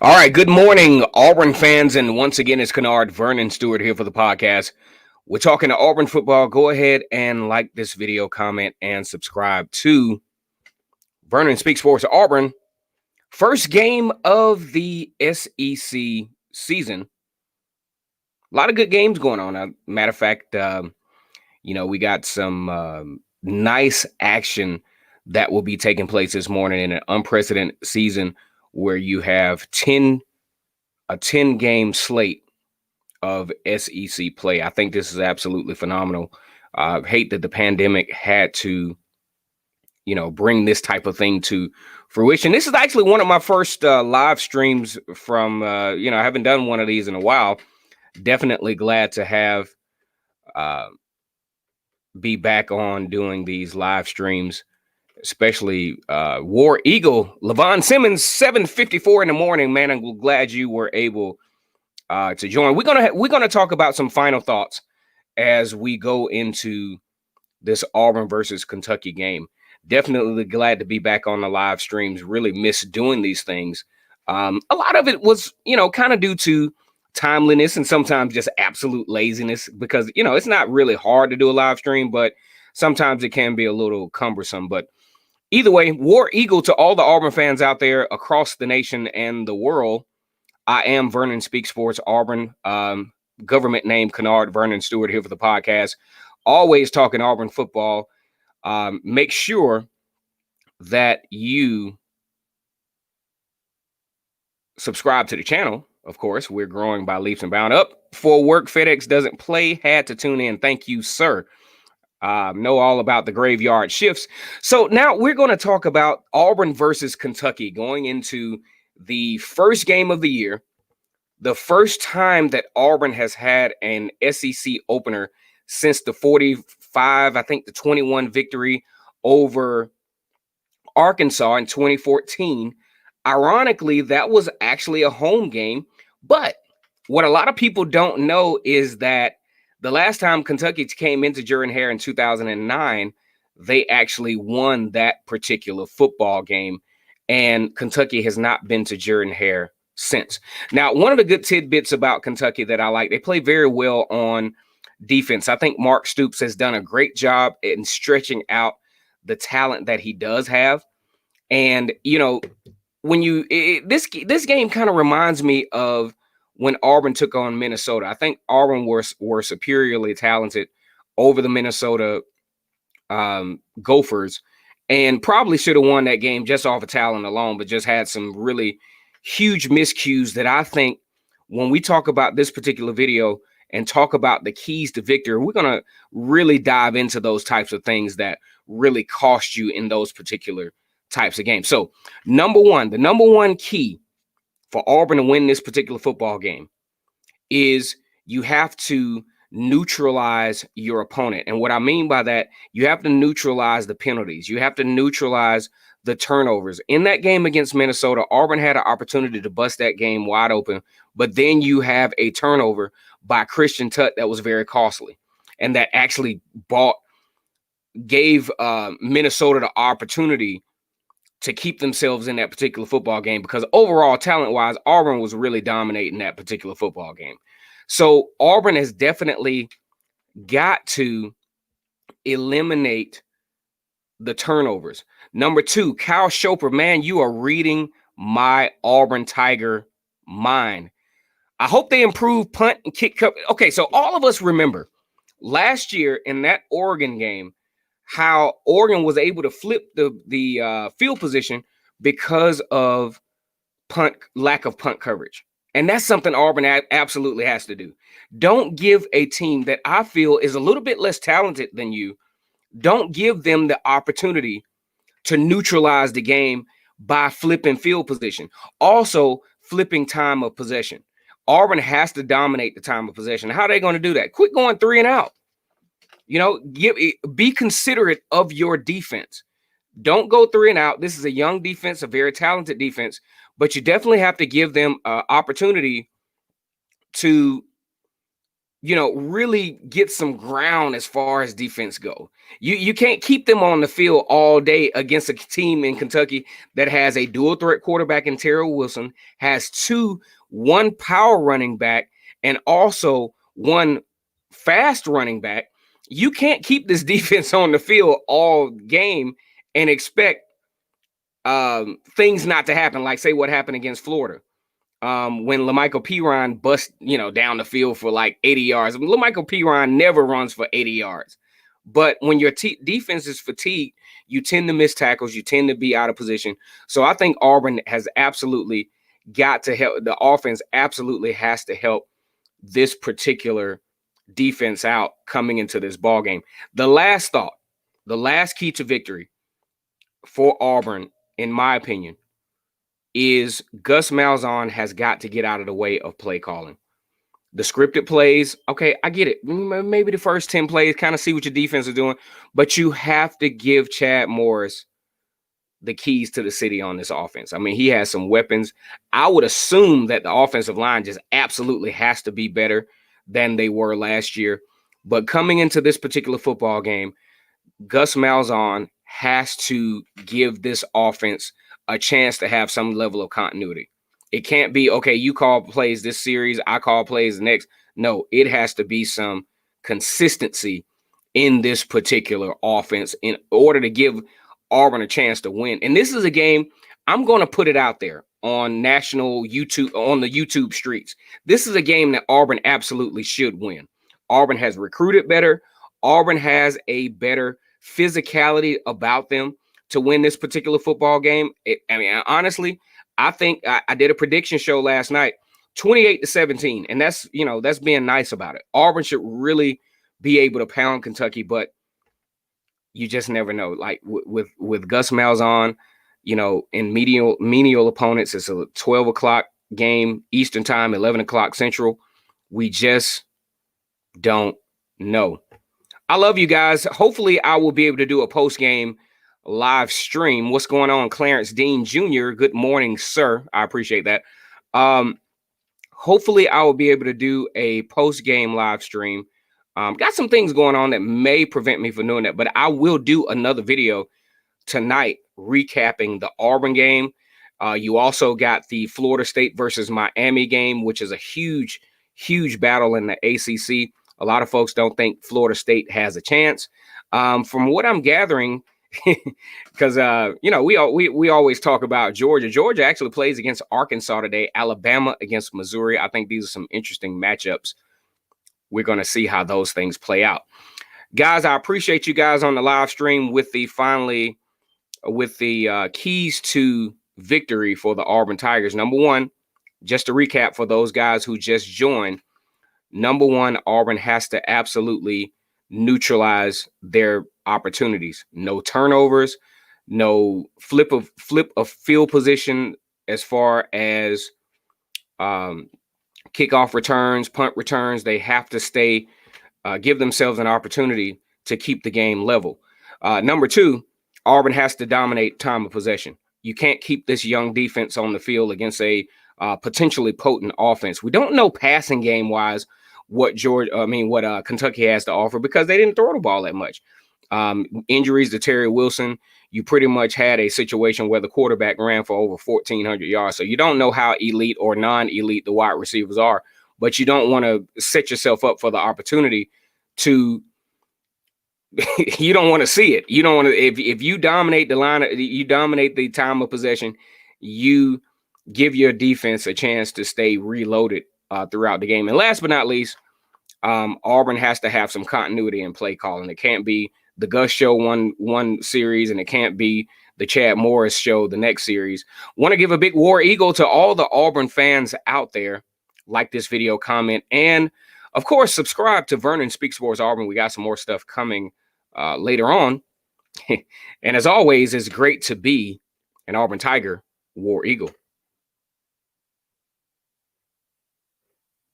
All right, good morning, Auburn fans, and once again, it's Kennard Vernon Stewart here for the podcast. We're talking to Auburn football. Go ahead and like this video, comment, and subscribe to Vernon Speaks Sports Auburn. First game of the SEC season. A lot of good games going on. Matter of fact, we got some nice action that will be taking place this morning in an unprecedented season where you have a 10-game slate of SEC play. I think this is absolutely phenomenal. I hate that the pandemic had to, bring this type of thing to fruition. This is actually one of my first live streams from, I haven't done one of these in a while. Definitely glad to have be back on doing these live streams, especially War Eagle, Levon Simmons, 7:54 in the morning. Man, I'm glad you were able to join. We're gonna talk about some final thoughts as we go into this Auburn versus Kentucky game. Definitely glad to be back on the live streams. Really miss doing these things. A lot of it was, kind of due to timeliness and sometimes just absolute laziness because, it's not really hard to do a live stream, but sometimes it can be a little cumbersome. But either way, War Eagle to all the Auburn fans out there across the nation and the world. I am Vernon Speaks Sports Auburn, government name Kennard Vernon Stewart here for the podcast. Always talking Auburn football. Make sure that you subscribe to the channel. Of course, we're growing by leaps and bounds. Up for work, FedEx doesn't play. Had to tune in. Thank you, sir. Know all about the graveyard shifts. So now we're going to talk about Auburn versus Kentucky going into the first game of the year, the first time that Auburn has had an SEC opener since the 21 victory over Arkansas in 2014. Ironically, that was actually a home game. But what a lot of people don't know is that the last time Kentucky came into Jordan-Hare in 2009, they actually won that particular football game. And Kentucky has not been to Jordan-Hare since. Now, one of the good tidbits about Kentucky that I like, they play very well on defense. I think Mark Stoops has done a great job in stretching out the talent that he does have. And, when this game kind of reminds me of when Auburn took on Minnesota. I think Auburn were superiorly talented over the Minnesota Gophers and probably should have won that game just off of talent alone, but just had some really huge miscues that I think when we talk about this particular video and talk about the keys to victory, we're going to really dive into those types of things that really cost you in those particular types of games. So the number one key for Auburn to win this particular football game is you have to neutralize your opponent. And what I mean by that, you have to neutralize the penalties. You have to neutralize the turnovers. In that game against Minnesota, Auburn had an opportunity to bust that game wide open, but then you have a turnover by Christian Tutt that was very costly. And that actually gave Minnesota the opportunity to keep themselves in that particular football game because overall, talent-wise, Auburn was really dominating that particular football game. So Auburn has definitely got to eliminate the turnovers. Number two, Kyle Schoper, man, you are reading my Auburn Tiger mind. I hope they improve punt and kick. Okay, so all of us remember last year in that Oregon game, how Oregon was able to flip the field position because of lack of punt coverage. And that's something Auburn absolutely has to do. Don't give a team that I feel is a little bit less talented than you, don't give them the opportunity to neutralize the game by flipping field position. Also, flipping time of possession. Auburn has to dominate the time of possession. How are they going to do that? Quit going 3 and out. Be considerate of your defense. Don't go 3 and out. This is a young defense, a very talented defense, but you definitely have to give them an opportunity to, really get some ground as far as defense go. You can't keep them on the field all day against a team in Kentucky that has a dual threat quarterback in Terrell Wilson, has one power running back, and also one fast running back. You can't keep this defense on the field all game and expect things not to happen, like say what happened against Florida. When LaMichael Pirine bust, down the field for like 80 yards. LaMichael Pirine never runs for 80 yards. But when your defense is fatigued, you tend to miss tackles. You tend to be out of position. So I think Auburn has absolutely got to help. The offense absolutely has to help this particular defense out coming into this ball game. The last thought, the last key to victory for Auburn, in my opinion, is Gus Malzahn has got to get out of the way of play calling. The scripted plays, okay, I get it. Maybe the first 10 plays, kind of see what your defense is doing, but you have to give Chad Morris the keys to the city on this offense. I mean, he has some weapons. I would assume that the offensive line just absolutely has to be better than they were last year. But coming into this particular football game, Gus Malzahn has to give this offense a chance to have some level of continuity. It can't be, okay, you call plays this series, I call plays the next. No, it has to be some consistency in this particular offense in order to give Auburn a chance to win. And this is a game, I'm going to put it out there on national YouTube, on the YouTube streets. This is a game that Auburn absolutely should win. Auburn has recruited better. Auburn has a better physicality about them to win this particular football game. Honestly, I think I did a prediction show last night, 28-17, and that's being nice about it. Auburn should really be able to pound Kentucky, but you just never know. Like with Gus Malzahn, in menial opponents, it's a 12 o'clock game Eastern time, 11 o'clock Central. We just don't know. I love you guys. Hopefully I will be able to do a post-game live stream. What's going on, Clarence Dean Jr.? Good morning, sir. I appreciate that. Hopefully I will be able to do a post-game live stream. Got some things going on that may prevent me from doing that, but I will do another video tonight recapping the Auburn game. You also got the Florida State versus Miami game, which is a huge, huge battle in the ACC. A lot of folks don't think Florida State has a chance. From what I'm gathering, because we always talk about Georgia. Georgia actually plays against Arkansas today. Alabama against Missouri. I think these are some interesting matchups. We're going to see how those things play out. Guys, I appreciate you guys on the live stream with the keys to victory for the Auburn Tigers. Number one, just to recap for those guys who just joined. Number one, Auburn has to absolutely neutralize their opportunities. No turnovers, no flip of field position as far as kickoff returns, punt returns. They have to give themselves an opportunity to keep the game level. Number two, Auburn has to dominate time of possession. You can't keep this young defense on the field against a potentially potent offense. We don't know passing game wise what Kentucky has to offer because they didn't throw the ball that much. Injuries to Terry Wilson, you pretty much had a situation where the quarterback ran for over 1,400 yards. So you don't know how elite or non-elite the wide receivers are, but you don't want to set yourself up for the opportunity to you don't want to see it. You don't want to, if you dominate the line, you dominate the time of possession, you give your defense a chance to stay reloaded throughout the game. And last but not least, Auburn has to have some continuity in play calling. It can't be the Gus show one series, and it can't be the Chad Morris show the next series. Want to give a big War Eagle to all the Auburn fans out there. Like this video, comment, and of course, subscribe to Vernon Speaks Sports Auburn. We got some more stuff coming later on. And as always, it's great to be an Auburn Tiger, War Eagle.